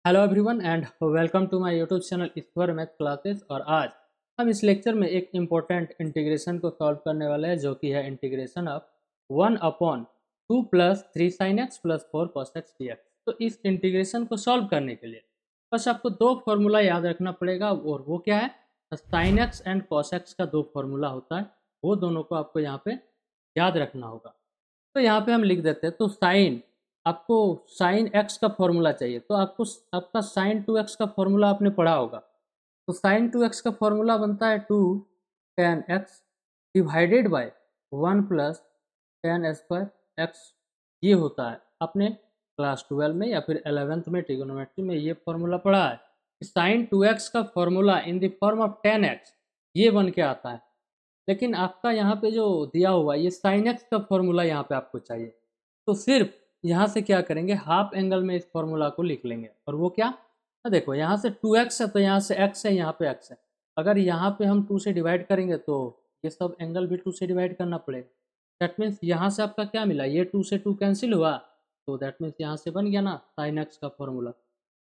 Hello everyone and welcome to my YouTube channel Ishwar math classes. और आज हम इस लेक्चर में एक इम्पोर्टेंट इंटीग्रेशन को सॉल्व करने वाले हैं, जो कि है integration of 1/2 plus 3 sin x plus 4 cos x dx। तो इस इंटीग्रेशन को सॉल्व करने के लिए बस आपको दो फॉर्मूला याद रखना पड़ेगा, और वो क्या है, sin x and cos x का दो फॉर्मूला होता है, वो दोनों को आपको यहाँ पे याद रखना होगा। तो यहाँ पे हम लिख देते हैं, तो साइन आपको साइन एक्स का फॉर्मूला चाहिए, तो आपको आपका साइन 2x का फॉर्मूला आपने पढ़ा होगा। तो साइन 2x का फॉर्मूला बनता है 2 tan x divided by 1 plus tan square x. ये होता है, आपने क्लास 12 में या फिर 11th में ट्रिग्नोमेट्री में ये फॉर्मूला पढ़ा है। साइन 2x का formula in the form of tan x ये बन के आता है। लेकिन आपका यहाँ पे जो दिया हुआ ये साइन एक्स का फॉर्मूला यहाँ पे आपको चाहिए, तो सिर्फ यहाँ से क्या करेंगे, हाफ एंगल में इस फॉर्मूला को लिख लेंगे। और वो क्या, देखो यहाँ से 2x है तो यहाँ से x है, यहाँ पे x है। अगर यहाँ पे हम 2 से डिवाइड करेंगे तो ये सब एंगल भी 2 से डिवाइड करना पड़ेगा। दैट मीन्स यहाँ से आपका क्या मिला, ये 2 से 2 कैंसिल हुआ, तो दैट मीन्स यहाँ से बन गया ना साइन एक्स का फॉर्मूला।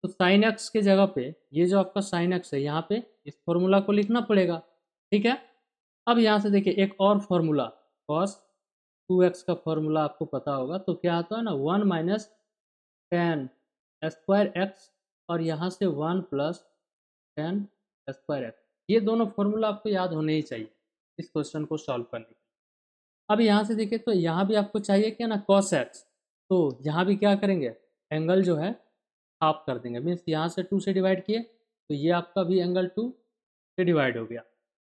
तो साइन एक्स के जगह पे ये जो आपका साइन एक्स है, यहाँ पे इस फॉर्मूला को लिखना पड़ेगा। ठीक है, अब यहाँ से देखिए एक और फॉर्मूला, cos 2x का फॉर्मूला आपको पता होगा, तो क्या आता है ना 1 माइनस tan स्क्वायर एक्स, और यहाँ से 1 प्लस tan स्क्वायर एक्स। ये दोनों फॉर्मूला आपको याद होने ही चाहिए इस क्वेश्चन को सॉल्व करने के लिए। अब यहाँ से देखिए, तो यहाँ भी आपको चाहिए क्या ना cos x, तो यहाँ भी क्या करेंगे, एंगल जो है हाफ कर देंगे। मीन्स यहाँ से 2 से डिवाइड किए तो ये आपका भी एंगल 2 से डिवाइड हो गया।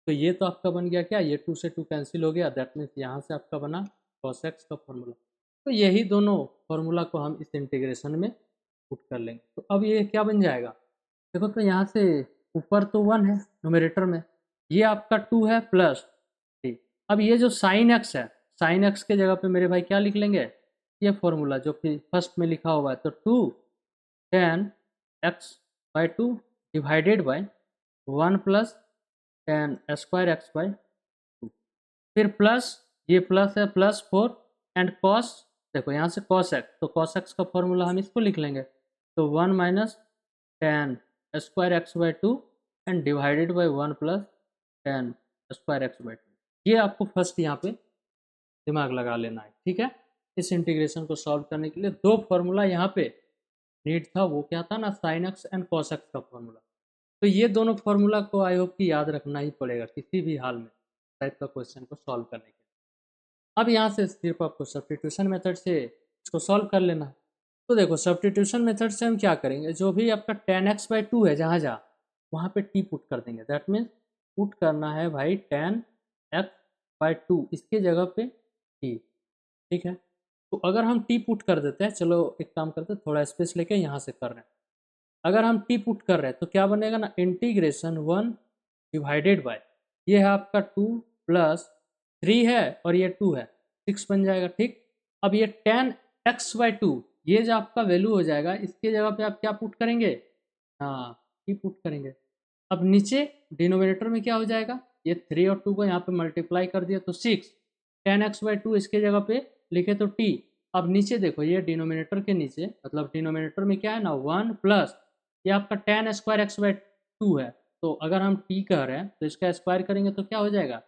तो ये तो आपका बन गया क्या, ये 2 से 2 कैंसिल हो गया, दैट मीन्स यहाँ से आपका बना cos x का फॉर्मूला। तो यही दोनों फॉर्मूला को हम इस इंटीग्रेशन में पुट कर लेंगे। तो अब ये क्या बन जाएगा, देखो तो यहाँ से ऊपर तो 1 है न्यूमरेटर में, ये आपका 2 है प्लस 3। अब ये जो साइन एक्स है, साइन एक्स के जगह पे मेरे भाई क्या लिख लेंगे, ये फॉर्मूला जो कि फर्स्ट में लिखा हुआ है, तो 2 tan x/2 divided by 1 plus tan square x by 2। फिर प्लस, ये प्लस है प्लस 4 एंड कॉस, देखो यहाँ से cos x, तो cos x का फॉर्मूला हम इसको लिख लेंगे, तो 1 minus tan square x by 2 and divided by 1 plus tan square x by 2। ये आपको फर्स्ट यहाँ पे दिमाग लगा लेना है। ठीक है, इस इंटीग्रेशन को सॉल्व करने के लिए दो फॉर्मूला यहाँ पे नीड था, वो क्या था ना sine x and cos x का फॉर्मूला। तो ये दोनों फॉर्मूला को आई होप कि याद रखना ही पड़ेगा किसी भी हाल में टाइप का क्वेश्चन को सॉल्व करने के लिए। अब यहाँ से सिर्फ आपको सब्स्टिट्यूशन मेथड से इसको सॉल्व कर लेना है। तो देखो सब्स्टिट्यूशन मेथड से हम क्या करेंगे, जो भी आपका tan x/2 है जहाँ जहाँ, वहाँ पे t पुट कर देंगे। दैट मीन्स पुट करना है भाई tan x/2, इसके जगह पे t। ठीक है, तो अगर हम t पुट कर देते हैं, चलो एक काम करते हैं, थोड़ा स्पेस लेके यहाँ से कर रहे हैं। अगर हम t पुट कर रहे हैं तो क्या बनेगा ना, इंटीग्रेशन 1 डिवाइडेड बाय, ये है आपका 2 प्लस 3 है और ये 2 है, 6 बन जाएगा। ठीक, अब ये tan x/2 ये जो आपका वैल्यू हो जाएगा, इसके जगह पे आप क्या पुट करेंगे, हाँ t पुट करेंगे। अब नीचे डिनोमिनेटर में क्या हो जाएगा, ये 3 और 2 को यहाँ पे मल्टीप्लाई कर दिया तो 6, tan x/2 इसके जगह पे लिखे तो t। अब नीचे देखो, ये डिनोमिनेटर के नीचे, मतलब डिनोमिनेटर में क्या है ना 1 प्लस, ये आपका tan स्क्वायर एक्स बाई 2 है, तो अगर हम t कह रहे हैं तो इसका स्क्वायर करेंगे तो क्या हो जाएगा,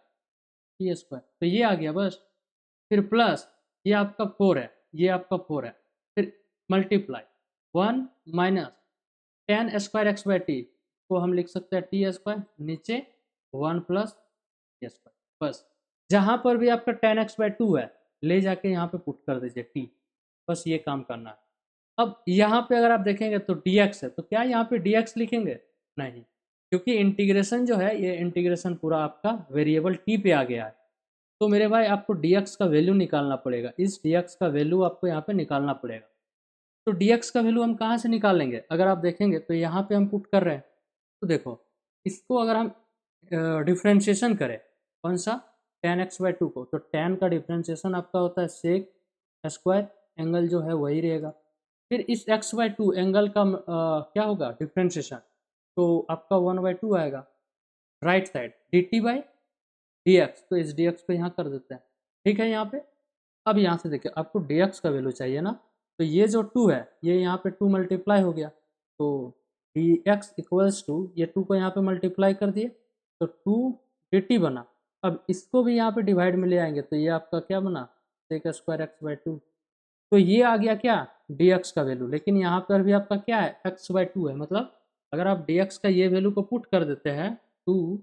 टी स्क्वायर, तो ये आ गया बस। फिर प्लस ये आपका 4 है, ये आपका 4 है, फिर multiply 1 minus tan square x by T को हम लिख सकते हैं टी स्क्वायर, नीचे 1 प्लस टी स्क्वायर। बस जहाँ पर भी आपका tan x/2 है, ले जाके यहाँ पे पुट कर दीजिए t, बस ये काम करना है। अब यहाँ पे अगर आप देखेंगे तो dx है, तो क्या यहाँ पे dx लिखेंगे, नहीं, क्योंकि इंटीग्रेशन जो है, ये इंटीग्रेशन पूरा आपका वेरिएबल t पे आ गया है। तो मेरे भाई आपको dx का वैल्यू निकालना पड़ेगा, इस dx का वैल्यू आपको यहाँ पे निकालना पड़ेगा। तो dx का वैल्यू हम कहाँ से निकालेंगे, अगर आप देखेंगे तो यहाँ पे हम पुट कर रहे हैं, तो देखो इसको अगर हम डिफ्रेंशिएशन करें, कौन सा, tan x/2 को, तो tan का डिफ्रेंशिएशन आपका होता है सेक स्क्वायर, एंगल जो है वही रहेगा। फिर इस x/2 एंगल का क्या होगा डिफ्रेंशिएशन, तो आपका 1/2 आएगा, राइट साइड dt/dx, तो इस dx को यहाँ कर देते हैं। ठीक है, यहाँ पे अब यहाँ से देखिए आपको dx का वैल्यू चाहिए ना, तो ये जो 2 है ये यहाँ पे 2 मल्टीप्लाई हो गया, तो डी एक्स इक्वल्स टू, ये 2 को यहाँ पे मल्टीप्लाई कर दिए तो 2 डी टी बना। अब इसको भी यहाँ पे डिवाइड में ले आएंगे तो ये आपका क्या बना, sec square x by two. तो ये आ गया क्या, डी एक्स का वैल्यू। लेकिन यहाँ पर भी आपका क्या है, एक्स बाई टू है। मतलब अगर आप डी एक्स का ये वैल्यू को पुट कर देते हैं 2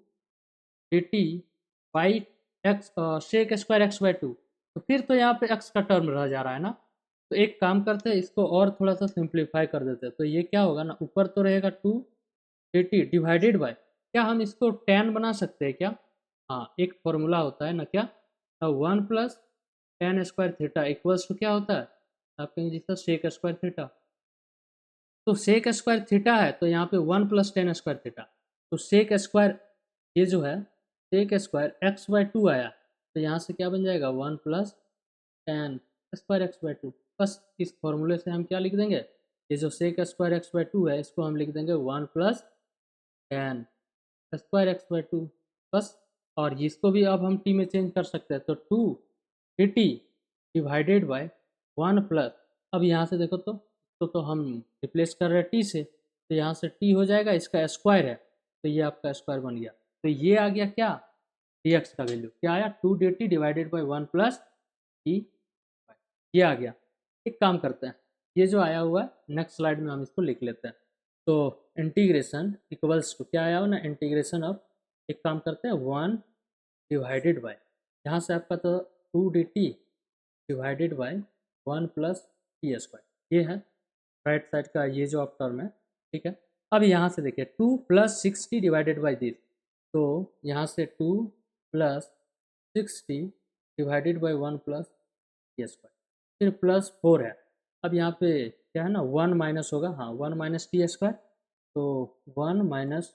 D T by x sec square x by two, तो फिर तो यहाँ पे एक्स का टर्म रह जा रहा है ना। तो एक काम करते हैं, इसको और थोड़ा सा सिंप्लीफाई कर देते हैं। तो ये क्या होगा ना, ऊपर तो रहेगा 2 डी टी डिवाइडेड बाई, क्या हम इसको टेन बना सकते हैं क्या? हाँ, एक फॉर्मूला होता है ना क्या, 1 plus tan square theta equals to क्या होता है, आप कहेंगे जिसका सेक स्क्वायर थीटा। तो सेक स्क्वायर थीटा है तो यहाँ पे 1 प्लस टेन स्क्वायर थीटा। तो सेक स्क्वायर ये जो है sec square x by two आया, तो यहाँ से क्या बन जाएगा 1 plus tan square x by two. बस इस फॉर्मूले से हम क्या लिख देंगे, ये जो sec square x by two है इसको हम लिख देंगे 1 plus tan square x by two. बस, और इसको भी अब हम टी में चेंज कर सकते हैं। तो 2 D T divided by 1 plus, अब यहाँ से देखो तो हम रिप्लेस कर रहे हैं टी से, तो यहाँ से टी हो जाएगा, इसका स्क्वायर है तो ये आपका स्क्वायर बन गया। तो ये आ गया क्या, डी एक्स का वैल्यू क्या आया, 2 D T divided by 1 plus T, ये आ गया। एक काम करते हैं, ये जो आया हुआ है नेक्स्ट स्लाइड में हम इसको लिख लेते हैं। तो इंटीग्रेशन इक्वल्स टू क्या आया हो ना, इंटीग्रेशन ऑफ, एक काम करते हैं 1 डिवाइडेड बाय, यहाँ से आपका तो 2 D T divided by 1 plus T square, ये है राइट साइड का ये जो आप टर्म है, ठीक है। अब यहाँ से देखिए 2 प्लस 60 डिवाइडेड बाई दिस, तो यहाँ से 2 plus 60 divided by 1 plus T square, फिर प्लस 4 है। अब यहाँ पे क्या है ना, 1 माइनस होगा, हाँ 1 माइनस टी स्क्वायर, तो 1 minus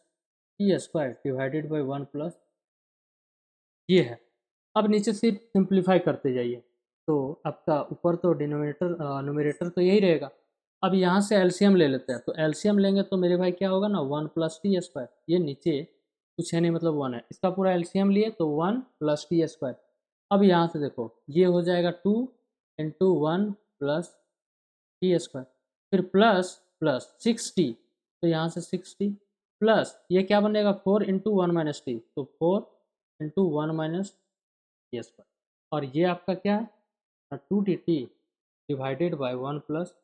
T square divided by 1 plus, ये है। अब नीचे से सिंप्लीफाई करते जाइए, तो आपका ऊपर तो डिनोमिनेटर न्यूमरेटर तो यही रहेगा। अब यहाँ से एलसीएम ले लेते हैं, तो एलसीएम लेंगे तो मेरे भाई क्या होगा ना, 1 प्लस टी स्क्वायर, ये नीचे कुछ है नहीं मतलब 1 है, इसका पूरा एलसीएम लिए तो 1 प्लस टी स्क्वायर। अब यहाँ से देखो ये हो जाएगा 2 इंटू 1 प्लस टी स्क्वायर, फिर प्लस प्लस 60, तो यहाँ से 60 प्लस ये क्या बनेगा 4 इंटू 1 माइनस टी, तो 4 इंटू 1 माइनस टी स्क्वायर, और ये आपका क्या है 2 D T divided by 1 plus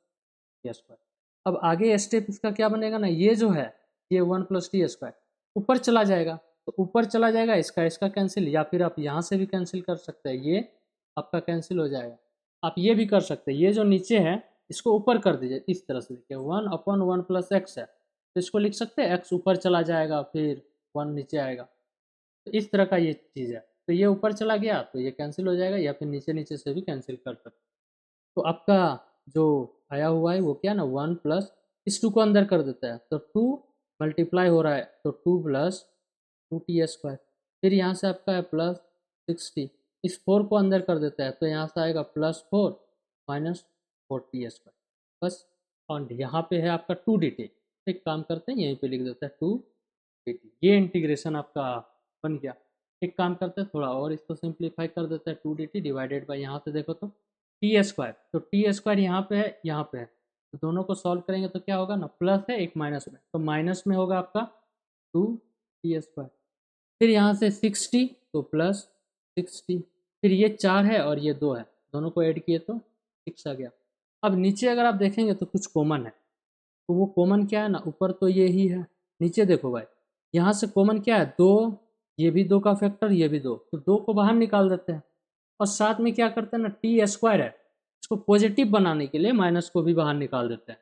T square. अब आगे स्टेप इसका क्या बनेगा ना, ये जो है ये 1 प्लस टी स्क्वायर ऊपर चला जाएगा, तो ऊपर चला जाएगा, इसका कैंसिल, या फिर आप यहाँ से भी कैंसिल कर सकते हैं, ये आपका कैंसिल हो जाएगा। आप ये भी कर सकते हैं, ये जो नीचे है इसको ऊपर कर दीजिए, इस तरह से देखिए 1 अपॉन 1 प्लस एक्स है, तो इसको लिख सकते हैं एक्स ऊपर चला जाएगा फिर 1 नीचे आएगा, तो इस तरह का ये चीज़ है। तो ये ऊपर चला गया तो ये कैंसिल हो जाएगा, या फिर नीचे नीचे से भी कैंसिल कर सकते। तो आपका जो आया हुआ है वो क्या ना 1 प्लस, इस 2 को अंदर कर देता है तो 2 मल्टीप्लाई हो रहा है, तो 2 प्लस 2 टी स्क्वायर, फिर यहाँ से आपका है प्लस 60, इस 4 को अंदर कर देता है तो यहाँ से आएगा प्लस 4 माइनस 4 टी स्क्वायर, बस। और यहाँ पे है आपका 2 डी टी, एक काम करते हैं यहीं पे लिख देते हैं 2 डी टी, ये इंटीग्रेशन आपका बन गया। एक काम करते हैं थोड़ा और इसको सिंप्लीफाई कर देते हैं, 2 डी टी डिवाइडेड बाई, यहाँ से देखो तो टी स्क्वायर, तो टी स्क्वायर यहाँ पे है यहाँ पे है, तो दोनों को सॉल्व करेंगे तो क्या होगा ना, प्लस है एक माइनस में, तो माइनस में होगा आपका 2 टी स्क्वायर, फिर यहाँ से 60 तो प्लस 60, फिर ये 4 है और ये 2 है, दोनों को ऐड किए तो 6 आ गया। अब नीचे अगर आप देखेंगे तो कुछ कॉमन है, तो वो कॉमन क्या है ना, ऊपर तो ये ही है, नीचे देखो भाई यहाँ से कॉमन क्या है 2, ये भी 2 का फैक्टर, ये भी 2, तो 2 को बाहर निकाल देते हैं, और साथ में क्या करते हैं ना, टी स्क्वायर है, इसको पॉजिटिव बनाने के लिए माइनस को भी बाहर निकाल देते हैं,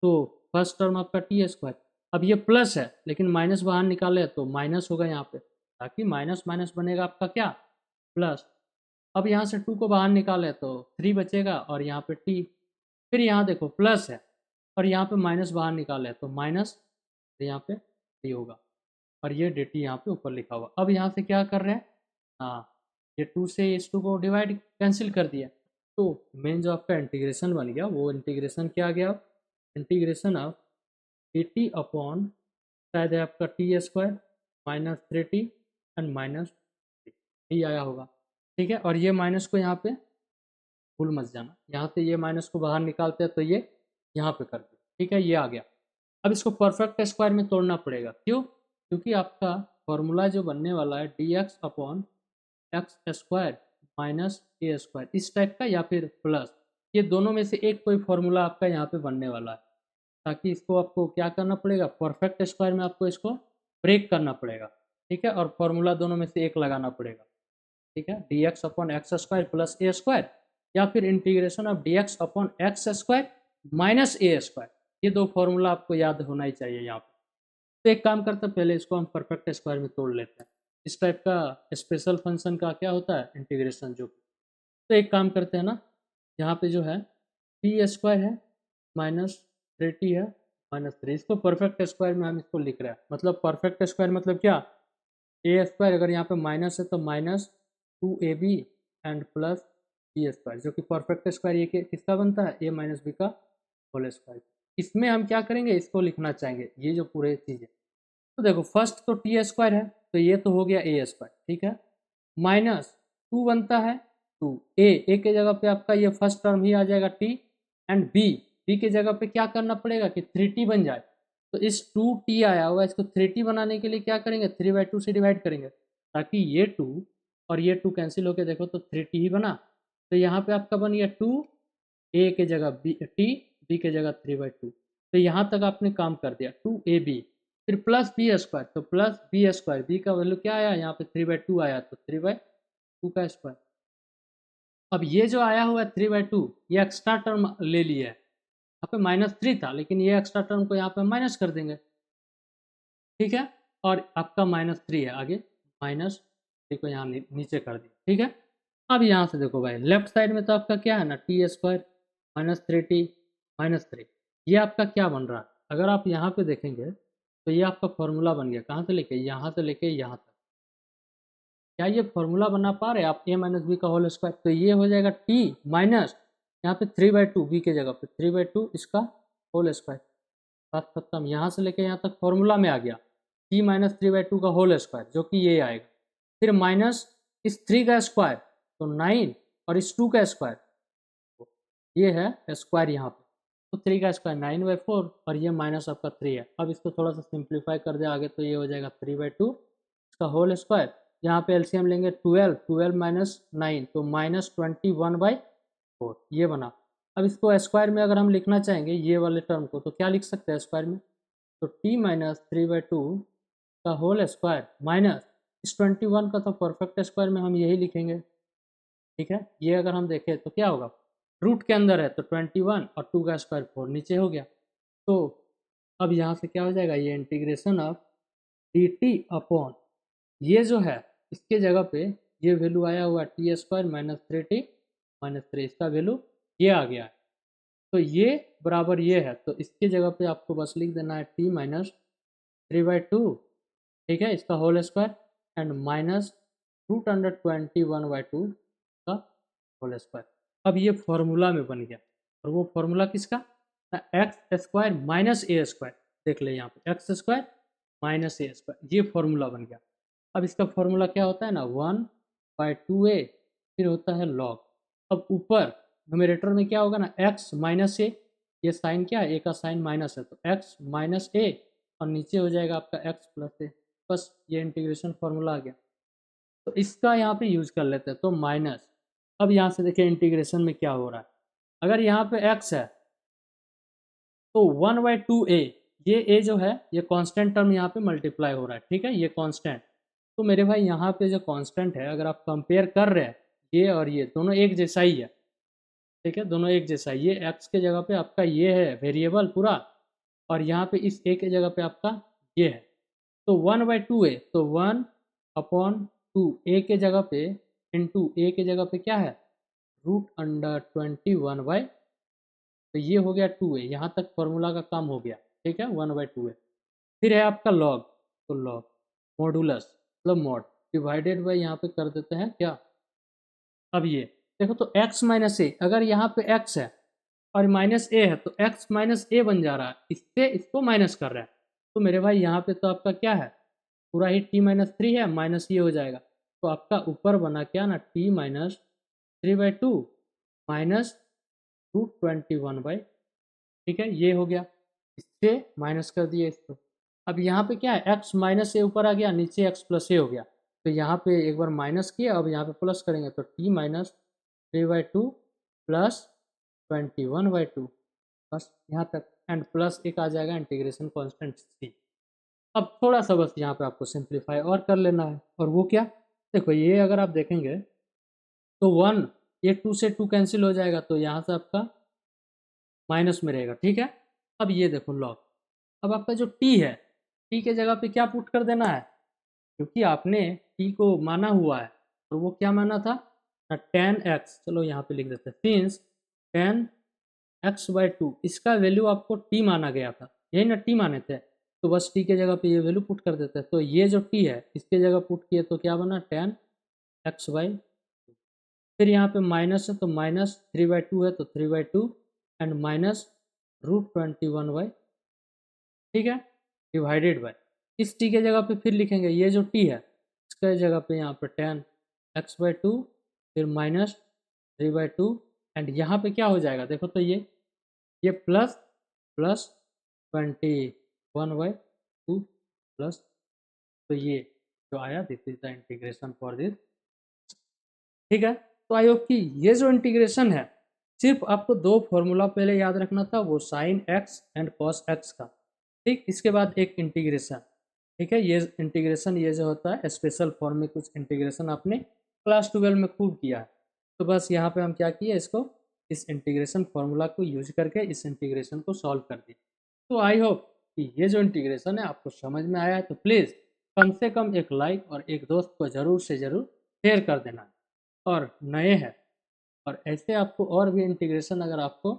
तो फर्स्ट टर्म आपका टी स्क्वायर। अब ये प्लस है लेकिन माइनस बाहर निकाले तो माइनस होगा यहाँ पे, ताकि माइनस माइनस बनेगा आपका क्या, प्लस। अब यहाँ से 2 को बाहर निकाले तो 3 बचेगा और यहाँ पे टी, फिर यहाँ देखो प्लस है और यहाँ पे माइनस बाहर निकाले तो माइनस, यहाँ पे टी होगा, और ये डी टी यहाँ पे ऊपर लिखा हुआ। अब यहाँ से क्या कर रहे हैं, हाँ ये 2 से इस 2 को डिवाइड कैंसिल कर दिया, तो मेन जो आपका इंटीग्रेशन बन गया वो इंटीग्रेशन क्या आ गया, integration of D T upon शायद है आपका T square minus 3t and minus T आया होगा, ठीक है। और ये माइनस को यहाँ पे भूल मत जाना, यहाँ से ये माइनस को बाहर निकालते हैं तो ये यहाँ पे कर दो, ठीक है, ये आ गया। अब इसको परफेक्ट स्क्वायर में तोड़ना पड़ेगा, क्यों? क्योंकि आपका फॉर्मूला जो बनने वाला है D X upon X square minus A square, इस टाइप का या फिर प्लस, ये दोनों में से एक कोई फॉर्मूला आपका यहाँ पे बनने वाला है। ताकि इसको आपको क्या करना पड़ेगा, परफेक्ट स्क्वायर में आपको इसको ब्रेक करना पड़ेगा, ठीक है, और फॉर्मूला दोनों में से एक लगाना पड़ेगा, ठीक है, D X upon X square plus A square, या फिर integration of D X upon X square minus A square, ये दो फॉर्मूला आपको याद होना ही चाहिए यहाँ पर। तो एक काम करते हैं, पहले इसको हम परफेक्ट स्क्वायर में तोड़ लेते हैं। इस टाइप का स्पेशल फंक्शन का क्या होता है, इंटीग्रेशन जो। तो एक काम करते हैं ना, यहाँ पे जो है टी स्क्वायर है माइनस 3t है माइनस 3, इसको परफेक्ट स्क्वायर में हम इसको लिख रहे हैं। मतलब परफेक्ट स्क्वायर मतलब क्या, ए स्क्वायर अगर यहाँ पे माइनस है तो minus 2ab and plus B square, जो कि परफेक्ट स्क्वायर ये किसका बनता है, ए माइनस बी का होल स्क्वायर। इसमें हम क्या करेंगे, इसको लिखना चाहेंगे, ये जो पूरे चीज़ है। तो देखो फर्स्ट तो टी स्क्वायर है, तो ये तो हो गया ए स्क्वायर, ठीक है, माइनस 2 बनता है 2, ए के जगह पे आपका ये फर्स्ट टर्म ही आ जाएगा टी, एंड बी के जगह पे क्या करना पड़ेगा कि 3t बन जाए। तो इस 2t आया हुआ, इसको 3t बनाने के लिए क्या करेंगे, 3/2 से डिवाइड करेंगे, ताकि ये 2 और ये 2 कैंसिल होके देखो तो 3t ही बना। तो यहाँ पे आपका बन गया 2, ए के जगह टी, बी के जगह 3/2। तो यहाँ तक आपने काम कर दिया, 2ab, फिर प्लस बी स्क्वायर, तो प्लस बी स्क्वायर, बी का वैल्यू क्या आया यहाँ पे 3/2 आया, तो 3/2 का स्क्वायर। अब ये जो आया हुआ है 3/2, ये एक्स्ट्रा टर्म ले लिया है, यहाँ पे -3 था, लेकिन ये एक्स्ट्रा टर्म को यहाँ पे माइनस कर देंगे, ठीक है, और आपका -3 है आगे, -3 को यहाँ नीचे कर दिया, ठीक है। अब यहाँ से देखो भाई, लेफ्ट साइड में तो आपका क्या है ना, टी स्क्वायर -3t -3, ये आपका क्या बन रहा है, अगर आप यहाँ पे देखेंगे तो ये आपका फॉर्मूला बन गया, कहाँ से लेके यहाँ से लेके यहाँ तक। क्या ये फॉर्मूला बना पा रहे हैं आप, ए माइनस बी का होल स्क्वायर, तो ये हो जाएगा टी माइनस यहाँ पे 3/2, बी के जगह पे 3/2 इसका होल स्क्वायर। बात खत्म, यहाँ से लेके यहाँ तक फॉर्मूला में आ गया, टी माइनस 3/2 का होल स्क्वायर, जो कि ये आएगा, फिर माइनस इस 3 का स्क्वायर तो 9, और इस 2 का स्क्वायर, ये है स्क्वायर यहाँ पे, तो 3 का स्क्वायर 9/4, और ये माइनस आपका 3 है। अब इसको थोड़ा सा सिंप्लीफाई कर दे आगे, तो ये हो जाएगा 3/2 इसका होल स्क्वायर, यहाँ पे एलसीएम लेंगे 12 माइनस 9, तो -21/4, ये बना। अब इसको स्क्वायर में अगर हम लिखना चाहेंगे ये वाले टर्म को, तो क्या लिख सकते हैं स्क्वायर में, तो t माइनस 3/2 का होल स्क्वायर माइनस इस 21 का तो परफेक्ट स्क्वायर में हम यही लिखेंगे, ठीक है। ये अगर हम देखें तो क्या होगा, रूट के अंदर है तो 21 और 2 का स्क्वायर 4 नीचे हो गया। तो अब यहाँ से क्या हो जाएगा, ये इंटीग्रेशन ऑफ dt अपॉन ये जो है इसके जगह पे ये वैल्यू आया हुआ टी स्क्वायर -3t -3, इसका वैल्यू ये आ गया है, तो ये बराबर ये है, तो इसके जगह पे आपको बस लिख देना है t माइनस 3/2, ठीक है, इसका होल स्क्वायर, एंड माइनस √21/2 का होल स्क्वायर। अब ये फॉर्मूला में बन गया, और वो फॉर्मूला किसका, x square minus A square, देख ले यहाँ पे x square minus A square, ये फॉर्मूला बन गया। अब इसका फॉर्मूला क्या होता है ना, 1/2a, फिर होता है लॉग। अब ऊपर न्यूमरेटर में क्या होगा ना, x माइनस ए, ये साइन क्या है, ए का साइन माइनस है, तो x माइनस ए, और नीचे हो जाएगा आपका x प्लस ए, बस ये इंटीग्रेशन फॉर्मूला आ गया। तो इसका यहाँ पे यूज कर लेते हैं, तो माइनस, अब यहाँ से देखिए इंटीग्रेशन में क्या हो रहा है, अगर यहाँ पे x है तो 1/2a, ये a जो है ये कांस्टेंट टर्म यहाँ पे मल्टीप्लाई हो रहा है, ठीक है, ये कांस्टेंट। तो मेरे भाई यहाँ पे जो कांस्टेंट है, अगर आप कंपेयर कर रहे हैं ये और ये दोनों एक जैसा ही है, ठीक है, दोनों एक जैसा है। ये x के जगह पे आपका ये है वेरिएबल पूरा, और यहाँ पे इस a के जगह पे आपका ये है, तो 1/2a, तो 1/2 a के जगह पे इंटू a के जगह पे क्या है, √21/, तो ये हो गया 2a, यहाँ तक फॉर्मूला का काम हो गया, ठीक है, 1/2a। फिर है आपका लॉग, तो लॉग मॉडुलस मतलब मॉड, डिवाइडेड बाई यहाँ पे कर देते हैं क्या, अब ये देखो तो x माइनस ए, अगर यहाँ पे x है और माइनस ए है, तो x माइनस ए बन जा रहा है, इससे इसको माइनस कर रहा है, तो मेरे भाई यहाँ पे तो आपका क्या है, पूरा ही t-3 है, माइनस ये हो जाएगा, तो आपका ऊपर बना क्या ना, t-3/2 माइनस √21/, ठीक है, ये हो गया। इससे माइनस कर दिए इसको। अब यहाँ पे क्या है, x माइनस ए ऊपर आ गया, नीचे x प्लस ए हो गया, तो यहाँ पे एक बार माइनस किया, अब यहाँ पे प्लस करेंगे तो t माइनस 3/2 प्लस 21/2, बस यहाँ तक, एंड प्लस एक आ जाएगा इंटीग्रेशन कांस्टेंट c। अब थोड़ा सा बस यहाँ पे आपको सिंप्लीफाई और कर लेना है, और वो क्या, देखो ये अगर आप देखेंगे तो 1, ये 2 से 2 कैंसिल हो जाएगा, तो यहाँ से आपका माइनस में रहेगा, ठीक है। अब ये देखो लॉग, अब आपका जो t है, t के जगह पे क्या पुट कर देना है, क्योंकि आपने t को माना हुआ है, और वो क्या माना था ना, tan x, चलो यहाँ पे लिख देते हैं, सिंस tan x/2, इसका वैल्यू आपको t माना गया था, यही ना t माने थे, तो बस t के जगह पे ये वैल्यू पुट कर देते हैं, तो ये जो t है इसके जगह पुट किए तो क्या बना, tan x/2, फिर यहाँ पे माइनस है तो माइनस 3/2 है तो 3/2, एंड माइनस √21, ठीक है, डिवाइडेड बाय, इस t के जगह पे फिर लिखेंगे ये जो t है इसके जगह पे यहाँ पे tan x/2, फिर माइनस 3/2, एंड यहाँ पे क्या हो जाएगा देखो, तो ये प्लस प्लस 21/2 प्लस, तो ये जो आया, this is the integration for this, ठीक है। तो आई होप कि ये जो इंटीग्रेशन है, सिर्फ आपको दो फॉर्मूला पहले याद रखना था, वो sine x and cos x का, ठीक, इसके बाद एक इंटीग्रेशन, ठीक है। ये इंटीग्रेशन ये जो होता है स्पेशल फॉर्म में, कुछ इंटीग्रेशन आपने क्लास 12 में खूब किया है, तो बस यहाँ पे हम क्या किए, इसको इस इंटीग्रेशन फार्मूला को यूज करके इस इंटीग्रेशन को सॉल्व कर दिए। तो आई होप कि ये जो इंटीग्रेशन है आपको समझ में आया है, तो प्लीज़ कम से कम एक लाइक और एक दोस्त को ज़रूर से ज़रूर शेयर कर देना, और नए हैं और ऐसे आपको और भी इंटीग्रेशन अगर आपको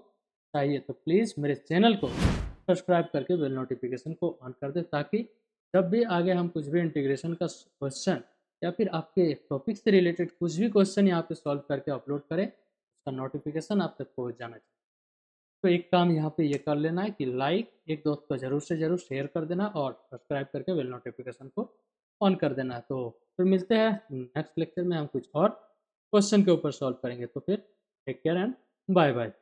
चाहिए तो प्लीज़ मेरे चैनल को सब्सक्राइब करके बेल नोटिफिकेशन को ऑन कर दें, ताकि जब भी आगे हम कुछ भी इंटीग्रेशन का क्वेश्चन या फिर आपके टॉपिक से रिलेटेड कुछ भी क्वेश्चन यहाँ पे सॉल्व करके अपलोड करें, उसका नोटिफिकेशन आप तक पहुँच जाना चाहिए। तो एक काम यहाँ पे ये कर लेना है कि लाइक एक दोस्त को ज़रूर से ज़रूर शेयर कर देना, और सब्सक्राइब करके बेल नोटिफिकेशन को ऑन कर देना है। तो फिर मिलते हैं नेक्स्ट लेक्चर में, हम कुछ और क्वेश्चन के ऊपर सॉल्व करेंगे, तो फिर take care and bye bye.